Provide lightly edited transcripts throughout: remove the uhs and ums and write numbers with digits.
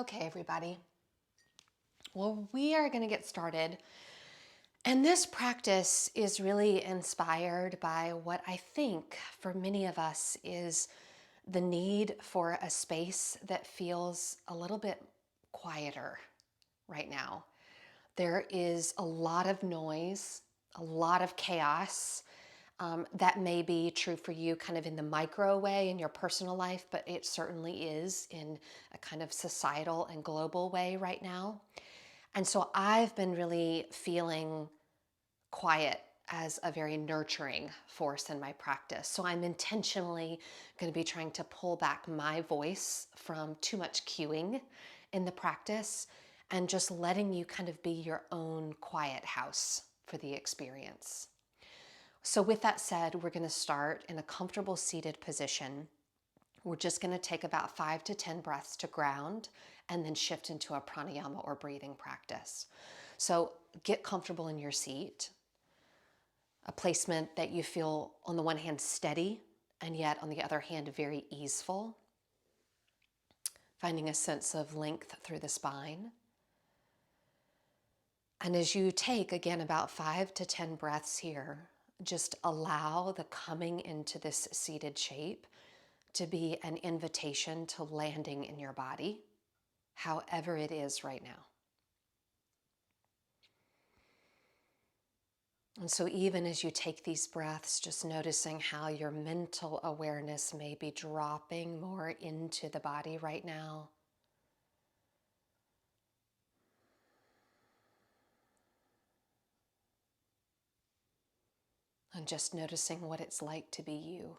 Okay, everybody. Well, we are going to get started. And this practice is really inspired by what I think for many of us is the need for a space that feels a little bit quieter right now. There is a lot of noise, a lot of chaos. That may be true for you kind of in the micro way in your personal life, but it certainly is in a kind of societal and global way right now. And so I've been really feeling quiet as a very nurturing force in my practice. So I'm intentionally going to be trying to pull back my voice from too much cueing in the practice and just letting you kind of be your own quiet house for the experience. So with that said, we're going to start in a comfortable seated position. We're just going to take about 5 to 10 breaths to ground and then shift into a pranayama or breathing practice. So get comfortable in your seat, a placement that you feel on the one hand steady and yet on the other hand very easeful, finding a sense of length through the spine. And as you take, again, about 5 to 10 breaths here, just allow the coming into this seated shape to be an invitation to landing in your body, however it is right now. And so even as you take these breaths, just noticing how your mental awareness may be dropping more into the body right now. And just noticing what it's like to be you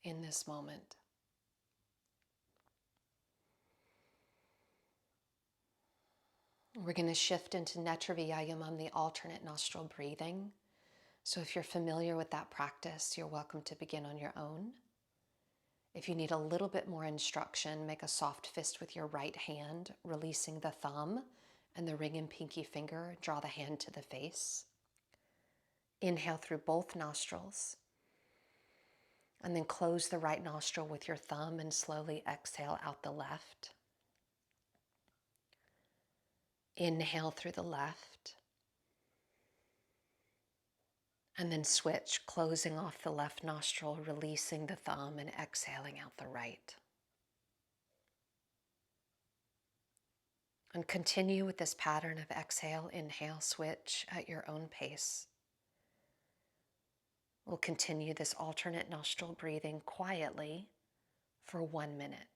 in this moment. We're going to shift into Netravyayamam, the alternate nostril breathing. So if you're familiar with that practice, you're welcome to begin on your own. If you need a little bit more instruction, make a soft fist with your right hand, releasing the thumb and the ring and pinky finger. Draw the hand to the face. Inhale through both nostrils. And then close the right nostril with your thumb and slowly exhale out the left. Inhale through the left. And then switch, closing off the left nostril, releasing the thumb and exhaling out the right. And continue with this pattern of exhale, inhale, switch at your own pace. We'll continue this alternate nostril breathing quietly for 1 minute.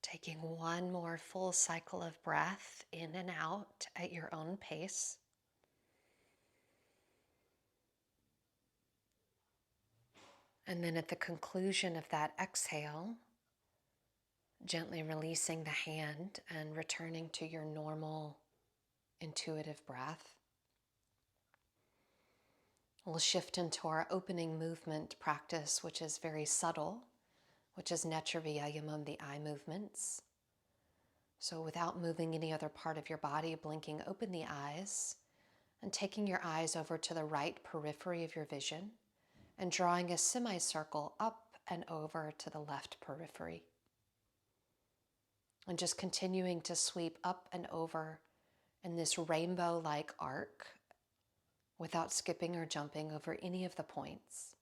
Taking one more full cycle of breath in and out at your own pace. And then at the conclusion of that exhale, gently releasing the hand and returning to your normal intuitive breath. We'll shift into our opening movement practice, which is very subtle, which is Netravyayamam, the eye movements. So without moving any other part of your body, blinking open the eyes and taking your eyes over to the right periphery of your vision and drawing a semicircle up and over to the left periphery. And just continuing to sweep up and over in this rainbow-like arc without skipping or jumping over any of the points.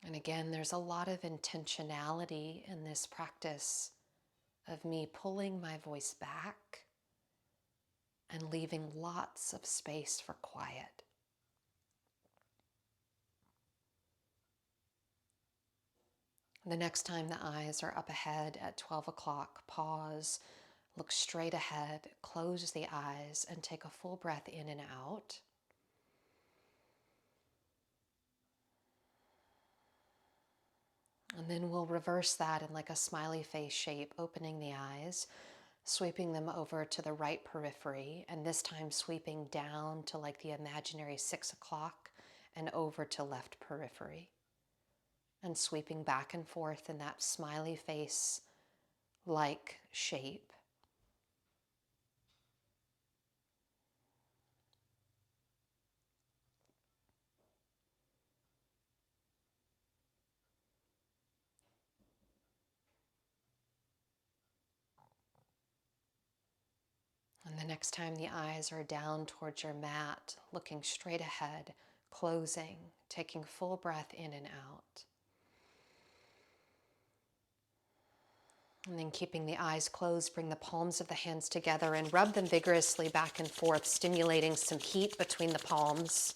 And again, there's a lot of intentionality in this practice of me pulling my voice back and leaving lots of space for quiet. The next time the eyes are up ahead at 12 o'clock, pause, look straight ahead, close the eyes, and take a full breath in and out. And then we'll reverse that in like a smiley face shape, opening the eyes, sweeping them over to the right periphery, and this time sweeping down to like the imaginary 6 o'clock and over to left periphery. And sweeping back and forth in that smiley face like shape. And the next time the eyes are down towards your mat, looking straight ahead, closing, taking full breath in and out. And then keeping the eyes closed, bring the palms of the hands together and rub them vigorously back and forth, stimulating some heat between the palms.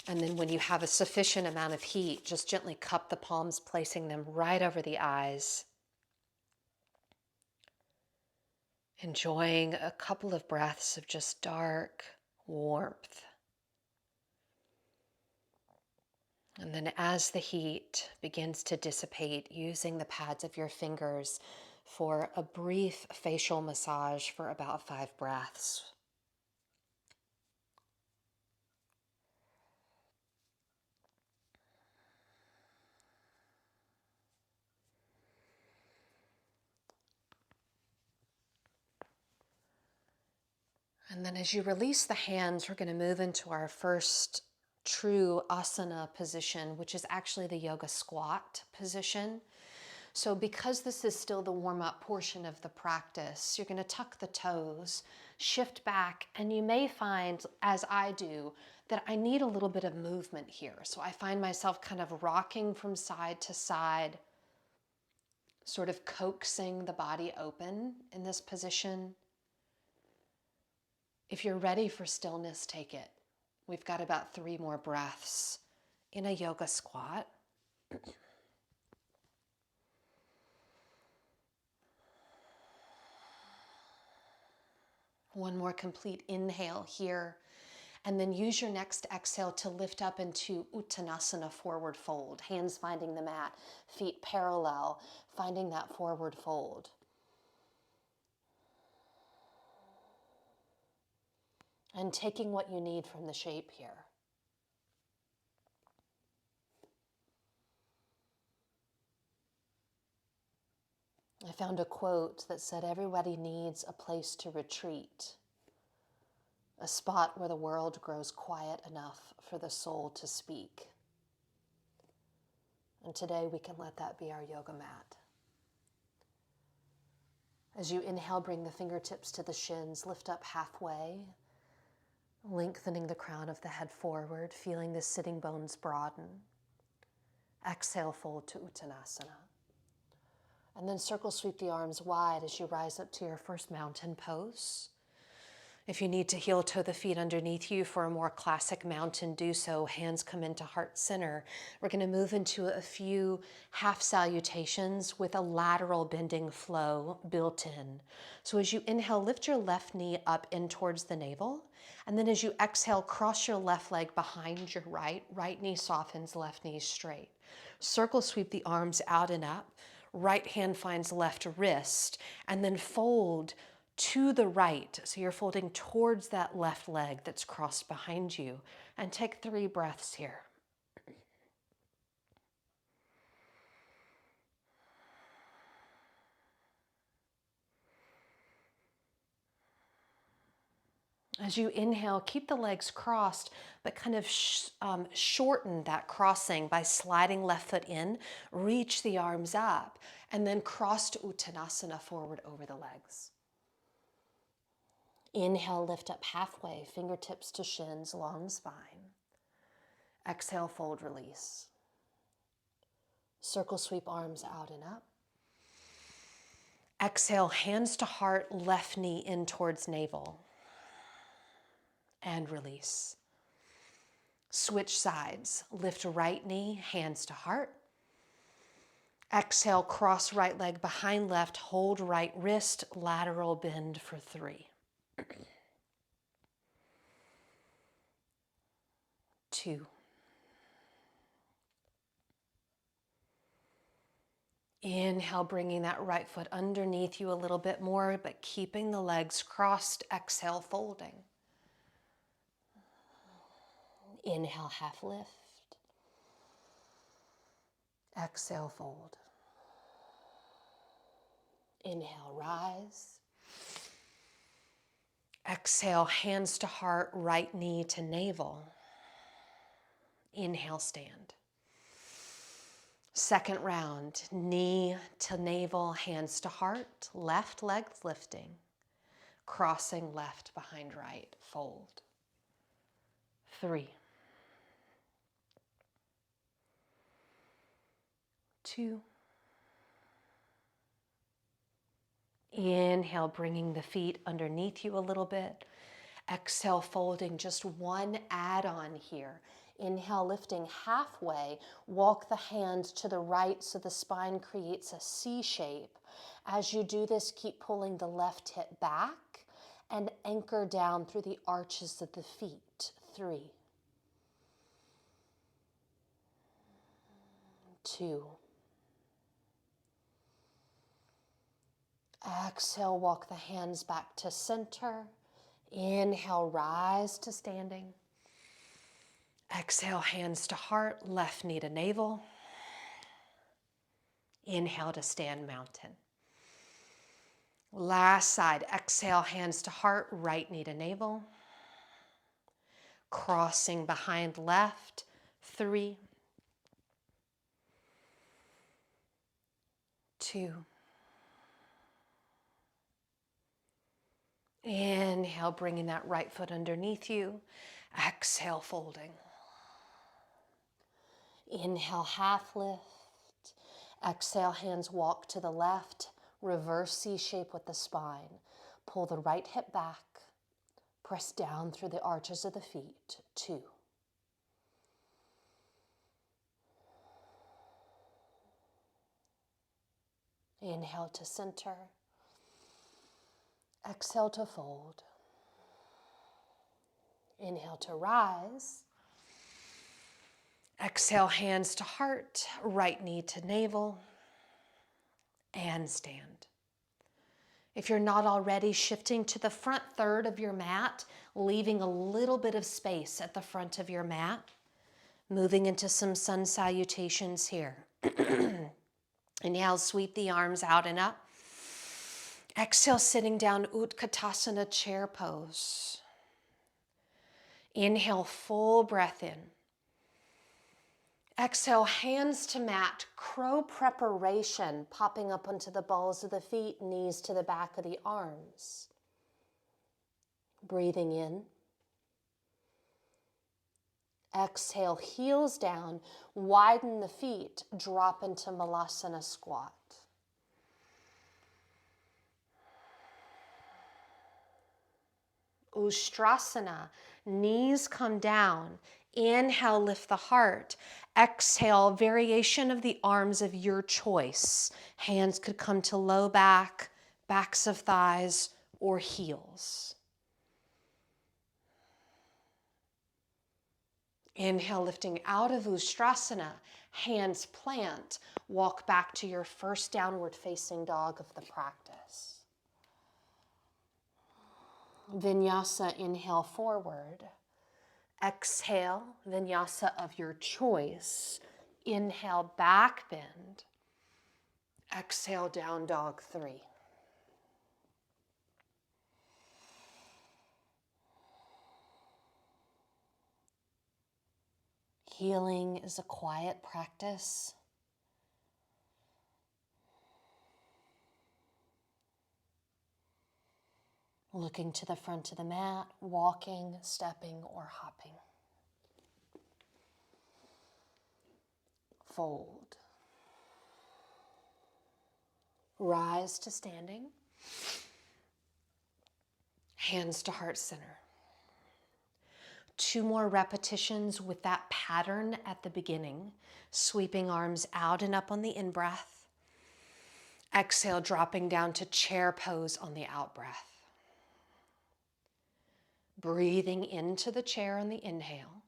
And then when you have a sufficient amount of heat, just gently cup the palms, placing them right over the eyes. Enjoying a couple of breaths of just dark warmth. And then as the heat begins to dissipate, using the pads of your fingers for a brief facial massage for about 5 breaths. And then as you release the hands, we're going to move into our first true asana position, which is actually the yoga squat position. So because this is still the warm-up portion of the practice, you're going to tuck the toes, shift back, and you may find, as I do, that I need a little bit of movement here. So I find myself kind of rocking from side to side, sort of coaxing the body open in this position. If you're ready for stillness, take it. We've got about 3 more breaths in a yoga squat. One more complete inhale here, and then use your next exhale to lift up into Uttanasana, forward fold. Hands finding the mat, feet parallel, finding that forward fold. And taking what you need from the shape here. I found a quote that said, "Everybody needs a place to retreat, a spot where the world grows quiet enough for the soul to speak." And today we can let that be our yoga mat. As you inhale, bring the fingertips to the shins, lift up halfway, lengthening the crown of the head forward, feeling the sitting bones broaden. Exhale, fold to Uttanasana. And then circle sweep the arms wide as you rise up to your first mountain pose. If you need to heel toe the feet underneath you for a more classic mountain, do so. Hands come into heart center. We're going to move into a few half salutations with a lateral bending flow built in. So as you inhale, lift your left knee up in towards the navel. And then as you exhale, cross your left leg behind your right. Right knee softens, left knee straight. Circle sweep the arms out and up. Right hand finds left wrist, and then fold to the right. So you're folding towards that left leg that's crossed behind you. And take 3 breaths here. As you inhale, keep the legs crossed, but kind of shorten that crossing by sliding left foot in, reach the arms up, and then cross to Uttanasana, forward over the legs. Inhale, lift up halfway, fingertips to shins, long spine. Exhale, fold, release. Circle sweep arms out and up. Exhale, hands to heart, left knee in towards navel. And release. Switch sides. Lift right knee, hands to heart. Exhale, cross right leg behind left, hold right wrist, lateral bend for 3. 2. Inhale, bringing that right foot underneath you a little bit more, but keeping the legs crossed. Exhale, folding. Inhale, half lift. Exhale, fold. Inhale, rise. Exhale, hands to heart, right knee to navel. Inhale, stand. Second round, knee to navel, hands to heart, left leg lifting, crossing left behind right, fold. 3, 2. Inhale, bringing the feet underneath you a little bit. Exhale, folding, just one add-on here. Inhale, lifting halfway, walk the hands to the right so the spine creates a C shape. As you do this, keep pulling the left hip back and anchor down through the arches of the feet. 3, 2. Exhale, walk the hands back to center. Inhale, rise to standing. Exhale, hands to heart, left knee to navel. Inhale to stand mountain. Last side, exhale, hands to heart, right knee to navel. Crossing behind left, 3, 2. Inhale, bringing that right foot underneath you. Exhale, folding. Inhale, half lift. Exhale, hands walk to the left. Reverse C shape with the spine. Pull the right hip back. Press down through the arches of the feet. 2. Inhale to center. Exhale to fold. Inhale to rise. Exhale, hands to heart, right knee to navel, and stand. If you're not already, shifting to the front third of your mat, leaving a little bit of space at the front of your mat, moving into some sun salutations here. Inhale, sweep the arms out and up. Exhale, sitting down, Utkatasana, chair pose. Inhale, full breath in. Exhale, hands to mat, crow preparation, popping up onto the balls of the feet, knees to the back of the arms. Breathing in. Exhale, heels down, widen the feet, drop into Malasana squat. Ustrasana, knees come down. Inhale, lift the heart. Exhale, variation of the arms of your choice. Hands could come to low back, backs of thighs, or heels. Inhale, lifting out of Ustrasana, hands plant. Walk back to your first downward facing dog of the practice. Vinyasa, inhale forward. Exhale, vinyasa of your choice. Inhale, back bend. Exhale, down dog 3. Healing is a quiet practice. Looking to the front of the mat, walking, stepping, or hopping. Fold. Rise to standing. Hands to heart center. 2 more repetitions with that pattern at the beginning. Sweeping arms out and up on the in-breath. Exhale, dropping down to chair pose on the out-breath. Breathing into the chair on the inhale.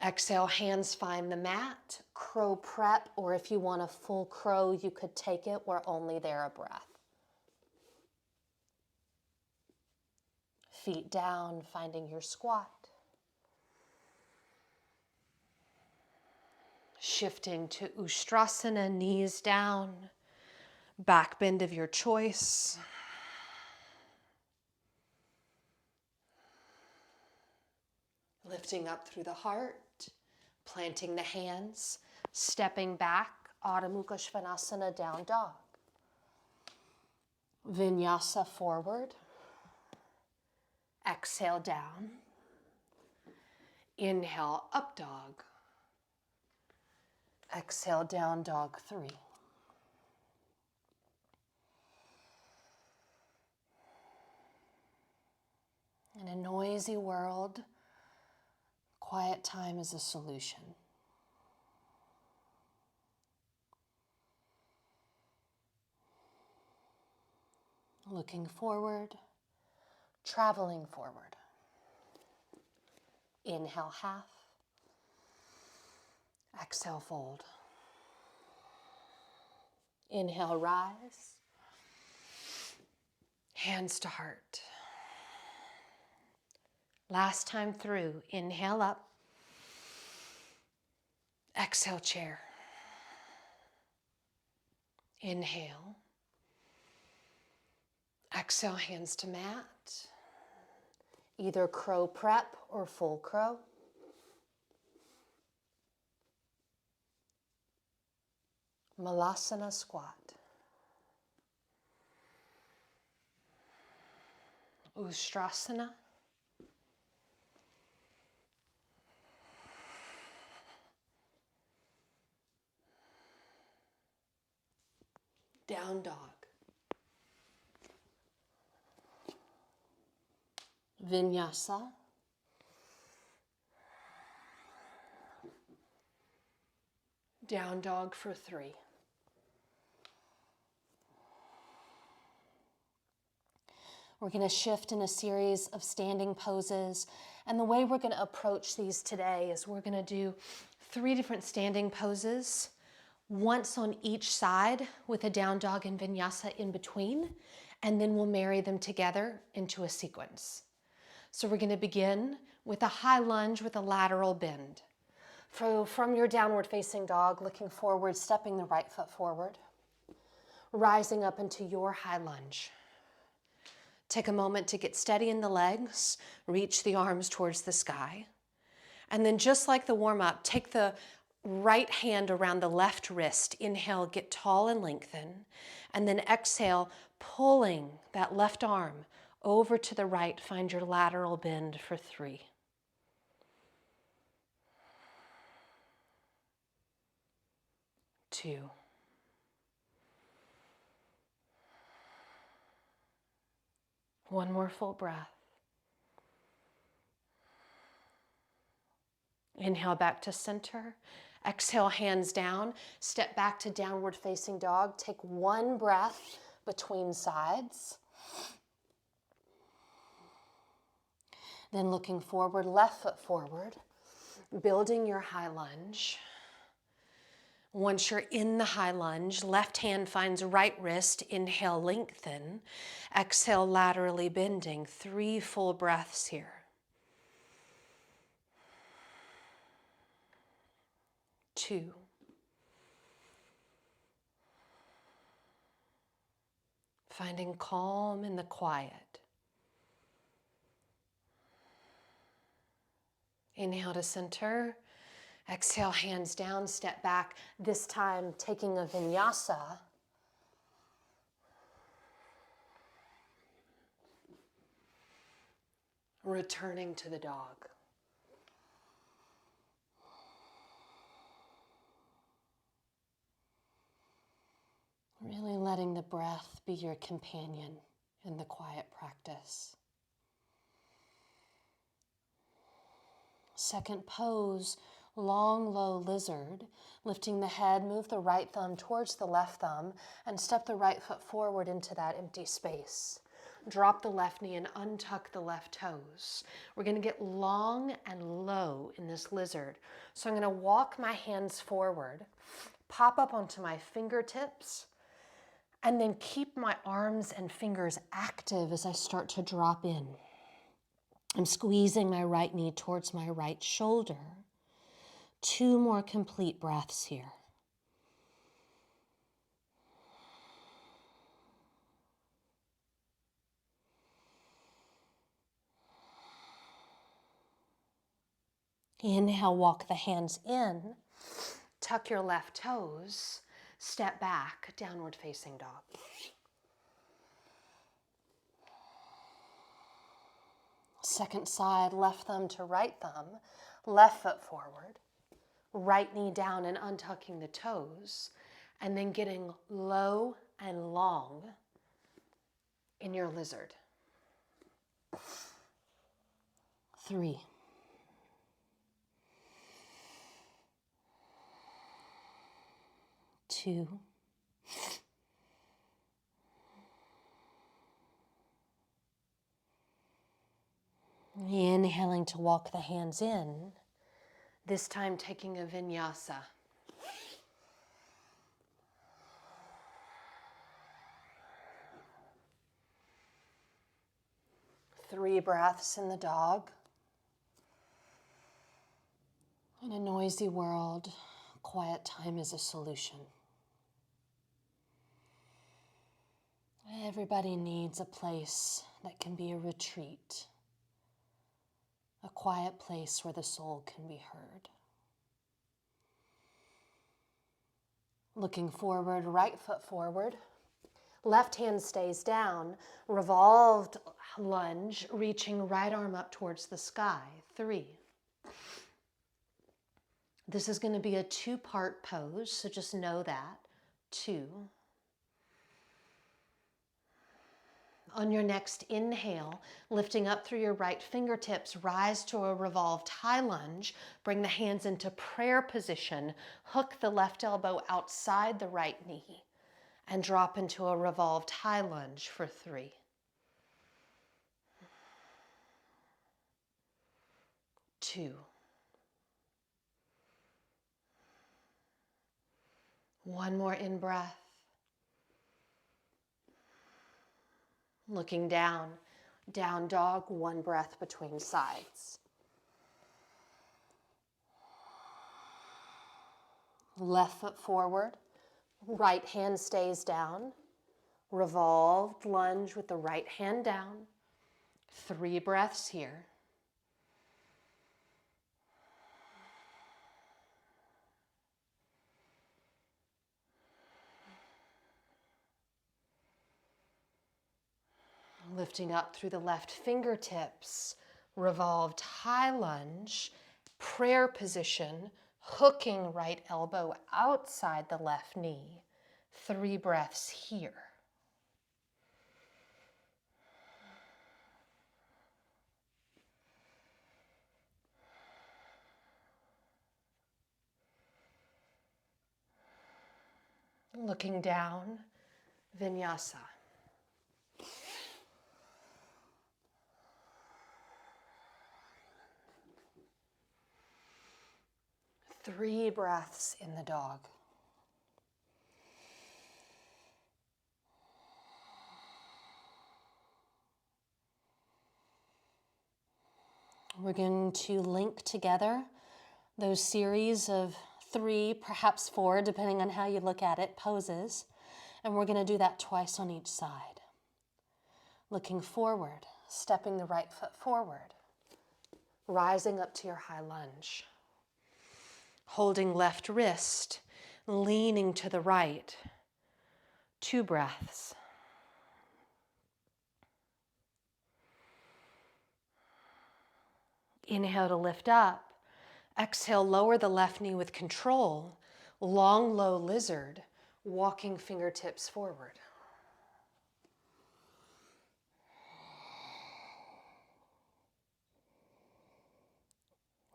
Exhale, hands find the mat, crow prep, or if you want a full crow, you could take it where only there a breath. Feet down, finding your squat. Shifting to Ustrasana, knees down, back bend of your choice. Lifting up through the heart, planting the hands, stepping back, Adho Mukha Svanasana, down dog. Vinyasa forward. Exhale down. Inhale, up dog. Exhale, down dog 3. In a noisy world, quiet time is a solution. Looking forward, traveling forward. Inhale, half. Exhale, fold. Inhale, rise. Hands to heart. Last time through, inhale up. Exhale, chair. Inhale. Exhale, hands to mat. Either crow prep or full crow. Malasana squat. Ustrasana. Down dog. Vinyasa. Down dog for 3. We're going to shift in a series of standing poses. And the way we're going to approach these today is we're going to do 3 different standing poses, once on each side with a down dog and vinyasa in between, and then we'll marry them together into a sequence. So we're going to begin with a high lunge with a lateral bend. From your downward facing dog, looking forward, stepping the right foot forward, rising up into your high lunge. Take a moment to get steady in the legs, reach the arms towards the sky. And then just like the warm-up, take the right hand around the left wrist. Inhale, get tall and lengthen. And then exhale, pulling that left arm over to the right. Find your lateral bend for 3. 2. 1 more full breath. Inhale back to center. Exhale, hands down. Step back to downward facing dog. Take 1 breath between sides. Then looking forward, left foot forward, building your high lunge. Once you're in the high lunge, left hand finds right wrist. Inhale, lengthen. Exhale, laterally bending. 3 full breaths here. 2. 'Finding calm in the quiet. Inhale to center. Exhale, hands down, step back. This time taking a vinyasa. Returning to the dog. Really letting the breath be your companion in the quiet practice. Second pose, long, low lizard. Lifting the head, move the right thumb towards the left thumb and step the right foot forward into that empty space. Drop the left knee and untuck the left toes. We're going to get long and low in this lizard. So I'm going to walk my hands forward, pop up onto my fingertips, and then keep my arms and fingers active as I start to drop in. I'm squeezing my right knee towards my right shoulder. 2 more complete breaths here. Inhale, walk the hands in, tuck your left toes, step back, downward facing dog. Second side, left thumb to right thumb, left foot forward, right knee down and untucking the toes, and then getting low and long in your lizard. 3. 2. Inhaling to walk the hands in, this time taking a vinyasa. Three breaths in the dog. In a noisy world, quiet time is a solution. Everybody needs a place that can be a retreat, a quiet place where the soul can be heard. Looking forward, right foot forward. Left hand stays down, revolved lunge, reaching right arm up towards the sky. 3. This is going to be a 2-part pose, so just know that. 2. On your next inhale, lifting up through your right fingertips, rise to a revolved high lunge. Bring the hands into prayer position. Hook the left elbow outside the right knee and drop into a revolved high lunge for 3. 2. 1 more in-breath. Looking down, down dog, 1 breath between sides. Left foot forward, right hand stays down. Revolved lunge with the right hand down. 3 breaths here. Lifting up through the left fingertips, revolved high lunge, prayer position, hooking right elbow outside the left knee. 3 breaths here. Looking down, Vinyasa. Three breaths in the dog. We're going to link together those series of 3, perhaps 4, depending on how you look at it, poses. And we're going to do that twice on each side. Looking forward, stepping the right foot forward, rising up to your high lunge. Holding left wrist, leaning to the right. 2 breaths. Inhale to lift up. Exhale, lower the left knee with control. Long, low lizard, walking fingertips forward.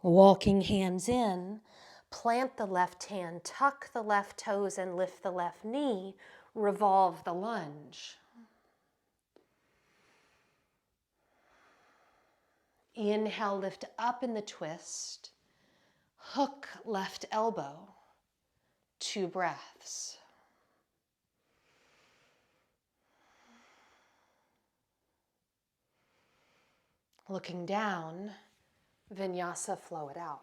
Walking hands in, plant the left hand, tuck the left toes and lift the left knee, revolve the lunge. Inhale, lift up in the twist. Hook left elbow. 2 breaths. Looking down, Vinyasa, flow it out.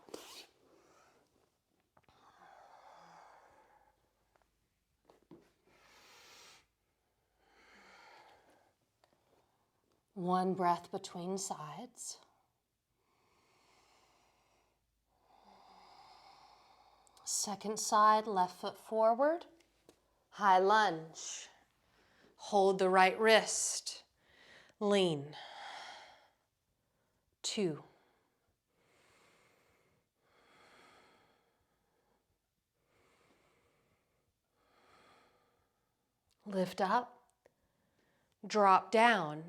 One breath between sides. Second side, left foot forward. High lunge. Hold the right wrist. Lean. 2. Lift up. Drop down.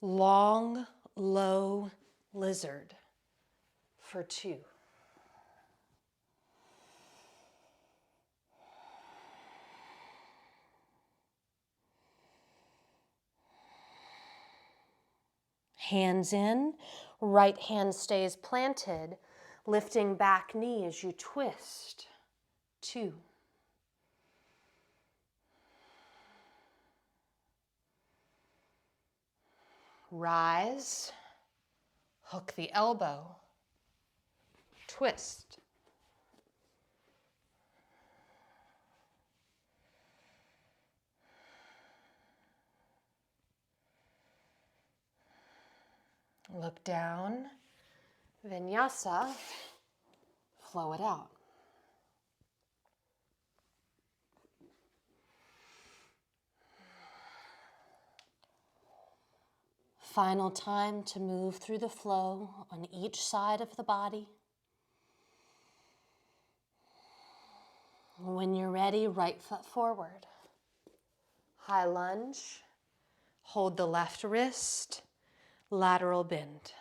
Long, low lizard for 2. Hands in, right hand stays planted, lifting back knee as you twist. 2. Rise, hook the elbow, twist. Look down, Vinyasa, flow it out. Final time to move through the flow on each side of the body. When you're ready, right foot forward. High lunge, hold the left wrist, lateral bend.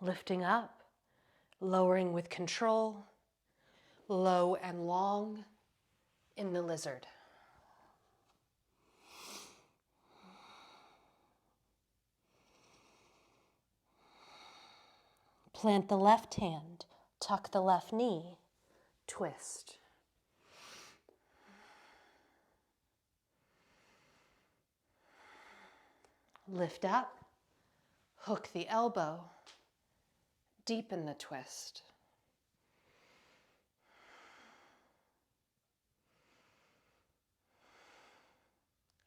Lifting up, lowering with control, low and long in the lizard. Plant the left hand, tuck the left knee, twist. Lift up, hook the elbow, deepen the twist.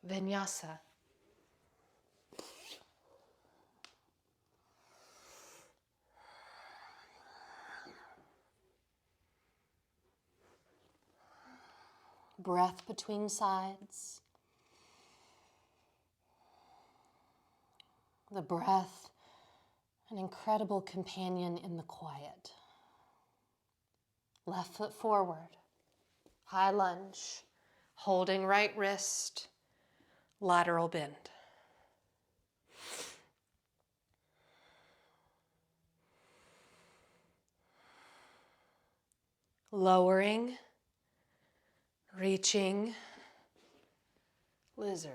Vinyasa. Breath between sides. The breath, an incredible companion in the quiet. Left foot forward, high lunge, holding right wrist, lateral bend. Lowering, reaching, lizard.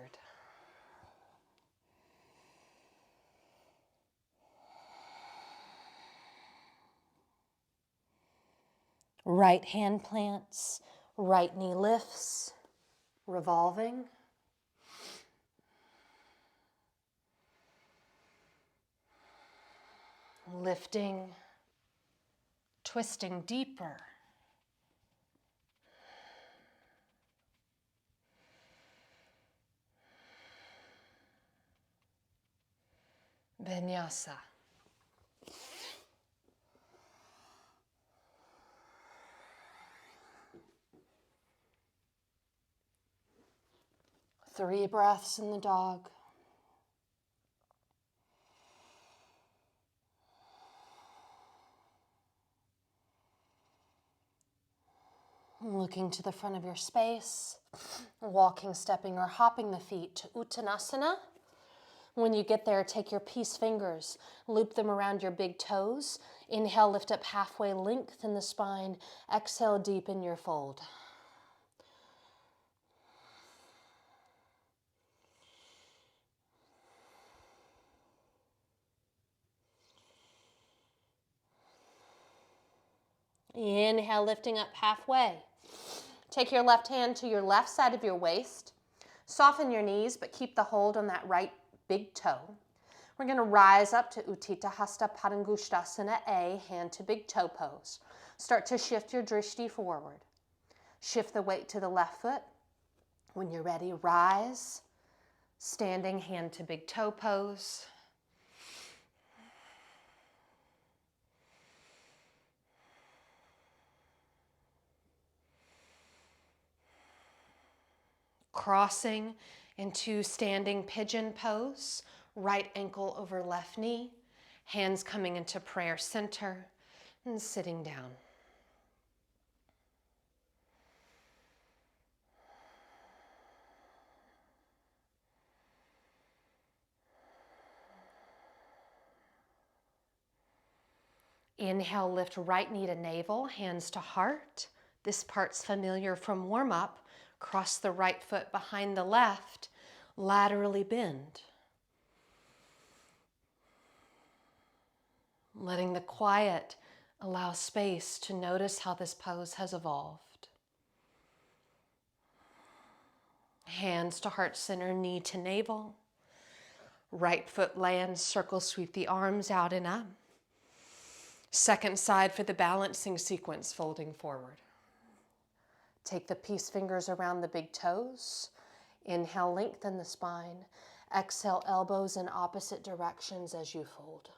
Right hand plants, right knee lifts, revolving. Lifting, twisting deeper. Vinyasa. Three breaths in the dog. Looking to the front of your space, walking, stepping, or hopping the feet to Uttanasana. When you get there, take your peace fingers, loop them around your big toes. Inhale, lift up halfway, lengthen the spine. Exhale, deepen your fold. Inhale, lifting up halfway. Take your left hand to your left side of your waist. Soften your knees, but keep the hold on that right big toe. We're going to rise up to Utthita Hasta Padangusthasana A, hand to big toe pose. Start to shift your drishti forward. Shift the weight to the left foot. When you're ready, rise. Standing hand to big toe pose. Crossing into standing pigeon pose, right ankle over left knee, hands coming into prayer center, and sitting down. Inhale, lift right knee to navel, hands to heart. This part's familiar from warm up. Cross the right foot behind the left, laterally bend. Letting the quiet allow space to notice how this pose has evolved. Hands to heart center, knee to navel. Right foot lands, circle sweep the arms out and up. Second side for the balancing sequence, folding forward. Take the peace fingers around the big toes. Inhale, lengthen the spine. Exhale, elbows in opposite directions as you fold.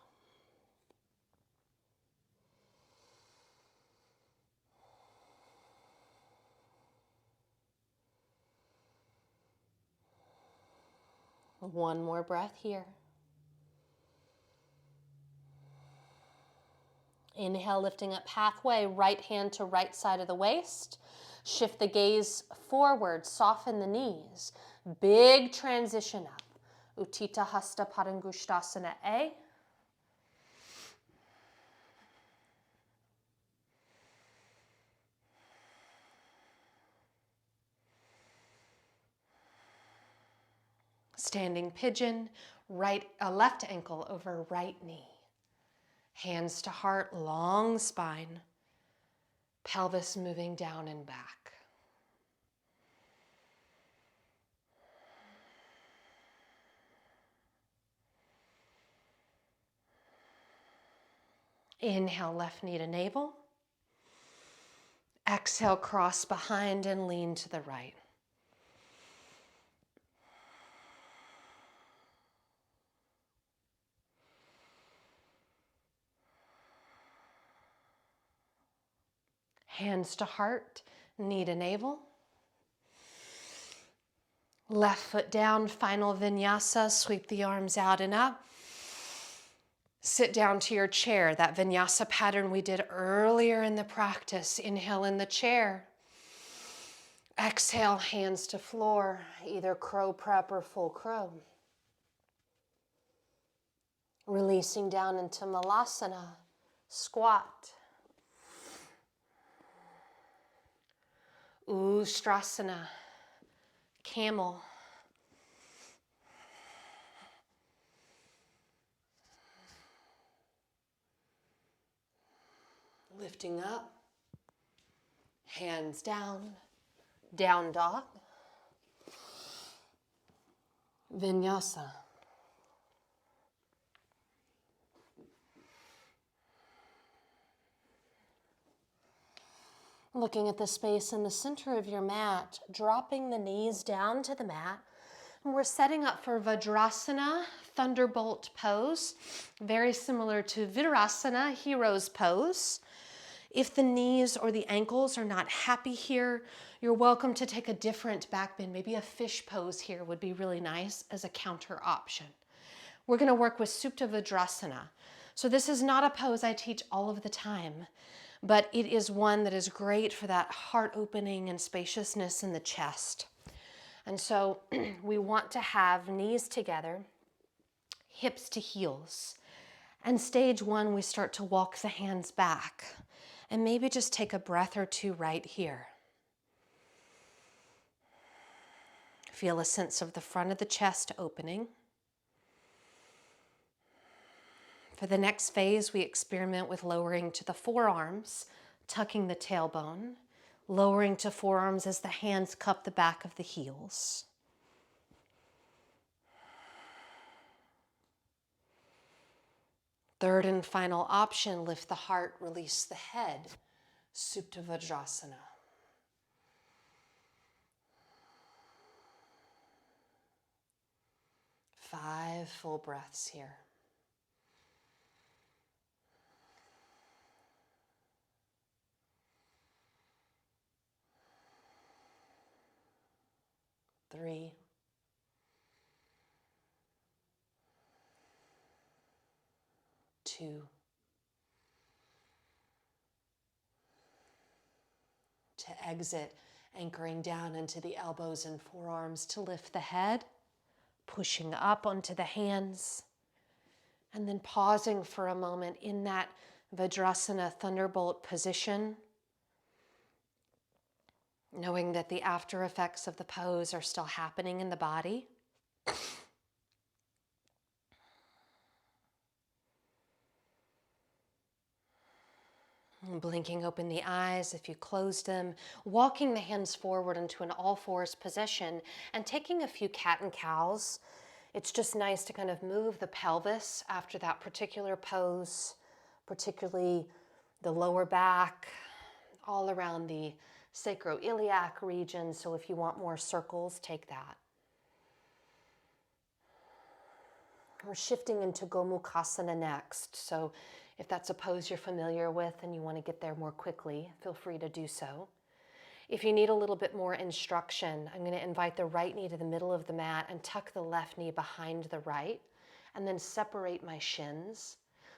One more breath here. Inhale, lifting up halfway, right hand to right side of the waist. Shift the gaze forward, soften the knees. Big transition up. Utthita Hasta Padangusthasana A. Standing pigeon, left ankle over right knee. Hands to heart, long spine. Pelvis moving down and back. Inhale, left knee to navel. Exhale, cross behind and lean to the right. Hands to heart, knee to navel. Left foot down, final vinyasa, sweep the arms out and up. Sit down to your chair, that vinyasa pattern we did earlier in the practice. Inhale in the chair. Exhale, hands to floor, either crow prep or full crow. Releasing down into malasana, squat. Ustrasana, camel. Lifting up, hands down, down dog. Vinyasa. Looking at the space in the center of your mat, dropping the knees down to the mat. And we're setting up for Vajrasana, thunderbolt pose, very similar to Virasana, hero's pose. If the knees or the ankles are not happy here, you're welcome to take a different back bend. Maybe a fish pose here would be really nice as a counter option. We're going to work with Supta Vajrasana. So this is not a pose I teach all of the time, but it is one that is great for that heart opening and spaciousness in the chest. And so we want to have knees together, hips to heels. And stage one, we start to walk the hands back. And maybe just take a breath or two right here. Feel a sense of the front of the chest opening. For the next phase, we experiment with lowering to the forearms, tucking the tailbone, lowering to forearms as the hands cup the back of the heels. Third and final option, lift the heart, release the head, Supta Vajrasana. Five full breaths here. Three. Two. To exit, anchoring down into the elbows and forearms to lift the head, pushing up onto the hands, and then pausing for a moment in that Vajrasana thunderbolt position, knowing that the after effects of the pose are still happening in the body. Blinking open the eyes if you closed them, walking the hands forward into an all-fours position and taking a few cat and cows. It's just nice to kind of move the pelvis after that particular pose, particularly the lower back, all around the sacroiliac region. So if you want more circles, take that. We're shifting into Gomukhasana next. So if that's a pose you're familiar with and you want to get there more quickly, feel free to do so. If you need a little bit more instruction, I'm going to invite the right knee to the middle of the mat and tuck the left knee behind the right, and then separate my shins.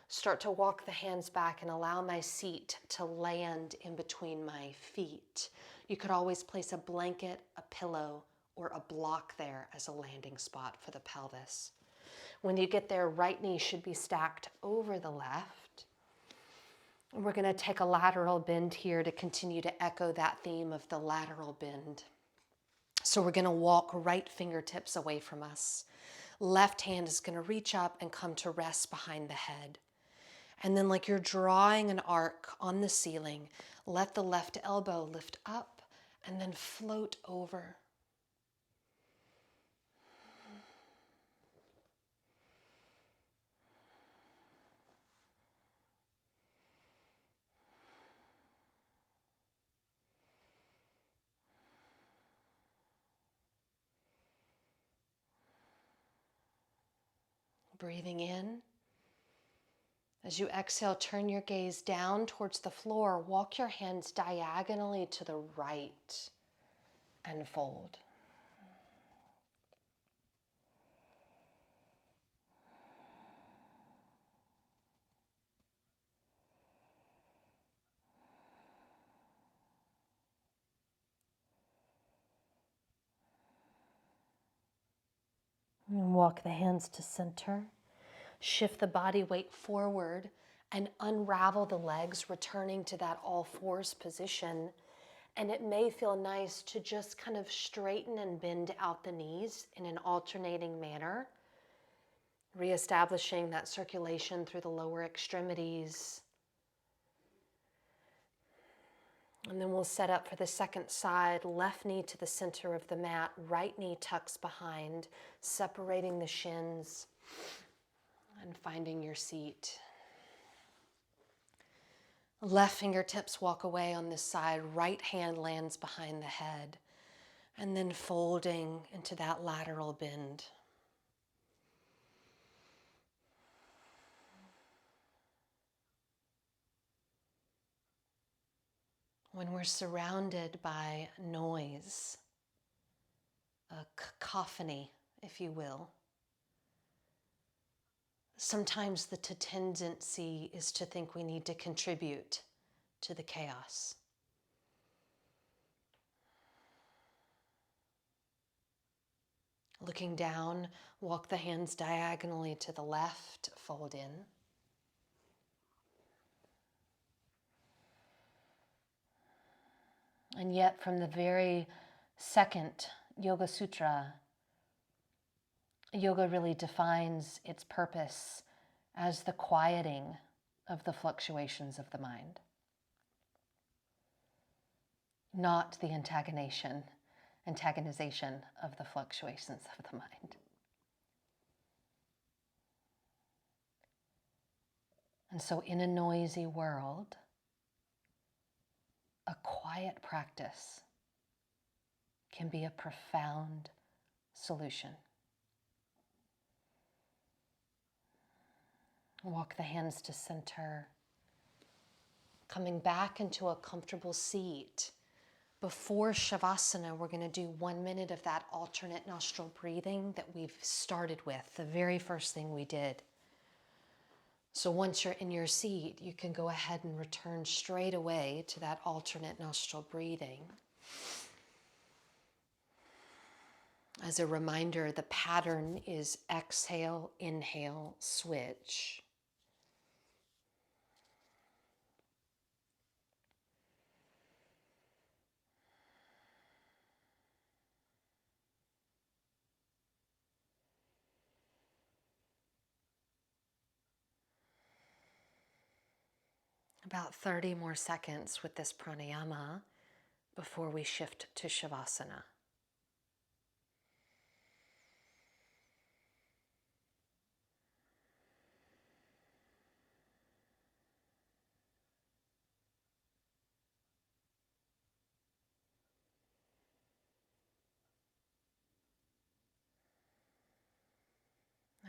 Start to walk the hands back and allow my seat to land in between my feet. You could always place a blanket, a pillow, or a block there as a landing spot for the pelvis. When you get there, right knee should be stacked over the left. We're going to take a lateral bend here to continue to echo that theme of the lateral bend. So we're going to walk right fingertips away from us. Left hand is going to reach up and come to rest behind the head. And then like you're drawing an arc on the ceiling, let the left elbow lift up and then float over. Breathing in. As you exhale, turn your gaze down towards the floor. Walk your hands diagonally to the right and fold. And walk the hands to center. Shift the body weight forward and unravel the legs, returning to that all fours position. And it may feel nice to just kind of straighten and bend out the knees in an alternating manner, reestablishing that circulation through the lower extremities. And then we'll set up for the second side, left knee to the center of the mat, right knee tucks behind, separating the shins and finding your seat. Left fingertips walk away on this side, right hand lands behind the head, and then folding into that lateral bend. When we're surrounded by noise, a cacophony, if you will, sometimes the tendency is to think we need to contribute to the chaos. Looking down, walk the hands diagonally to the left, fold in. And yet from the very second Yoga Sutra, yoga really defines its purpose as the quieting of the fluctuations of the mind. not the antagonization of the fluctuations of the mind. And so in a noisy world, a quiet practice can be a profound solution. Walk the hands to center, coming back into a comfortable seat. Before Shavasana, we're going to do 1 minute of that alternate nostril breathing that we've started with, the very first thing we did. So once you're in your seat, you can go ahead and return straight away to that alternate nostril breathing. As a reminder, the pattern is exhale, inhale, switch. About 30 more seconds with this pranayama before we shift to Shavasana.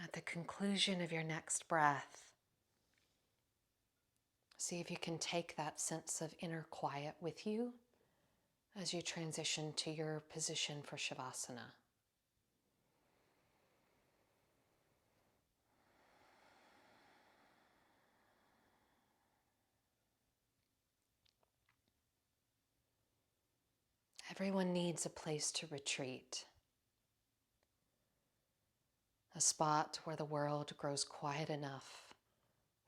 At the conclusion of your next breath, see if you can take that sense of inner quiet with you as you transition to your position for Shavasana. Everyone needs a place to retreat, a spot where the world grows quiet enough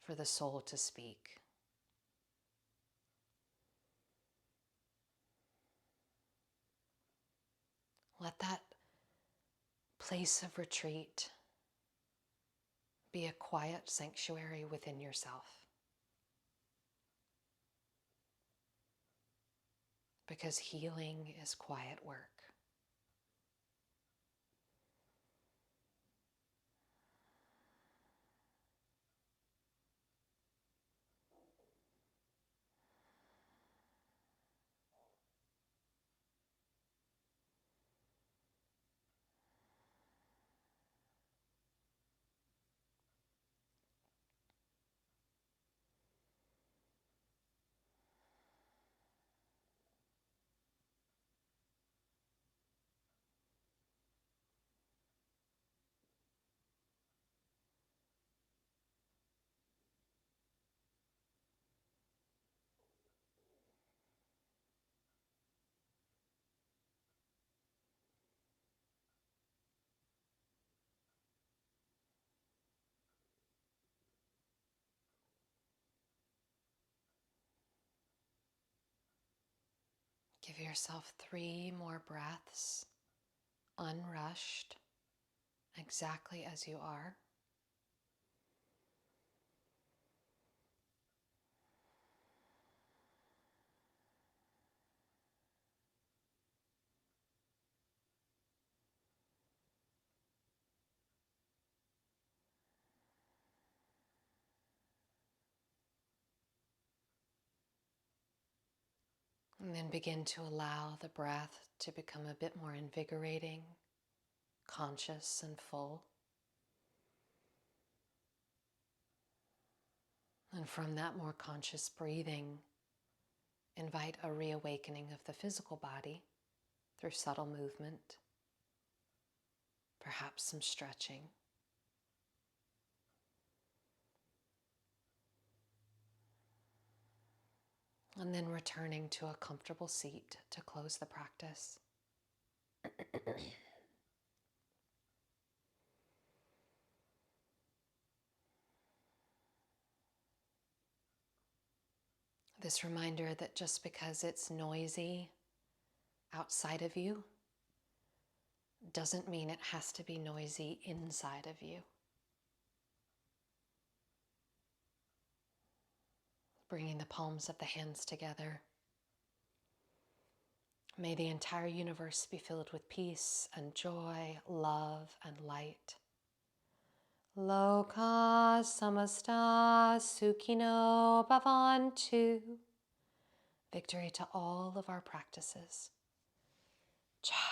for the soul to speak. Let that place of retreat be a quiet sanctuary within yourself. Because healing is quiet work. Give yourself 3 more breaths, unrushed, exactly as you are. And then begin to allow the breath to become a bit more invigorating, conscious and full. And from that more conscious breathing, invite a reawakening of the physical body through subtle movement, perhaps some stretching. And then returning to a comfortable seat to close the practice. This reminder that just because it's noisy outside of you doesn't mean it has to be noisy inside of you. Bringing the palms of the hands together. May the entire universe be filled with peace and joy, love and light. Loka samasta sukhino bhavantu. Victory to all of our practices. Cha.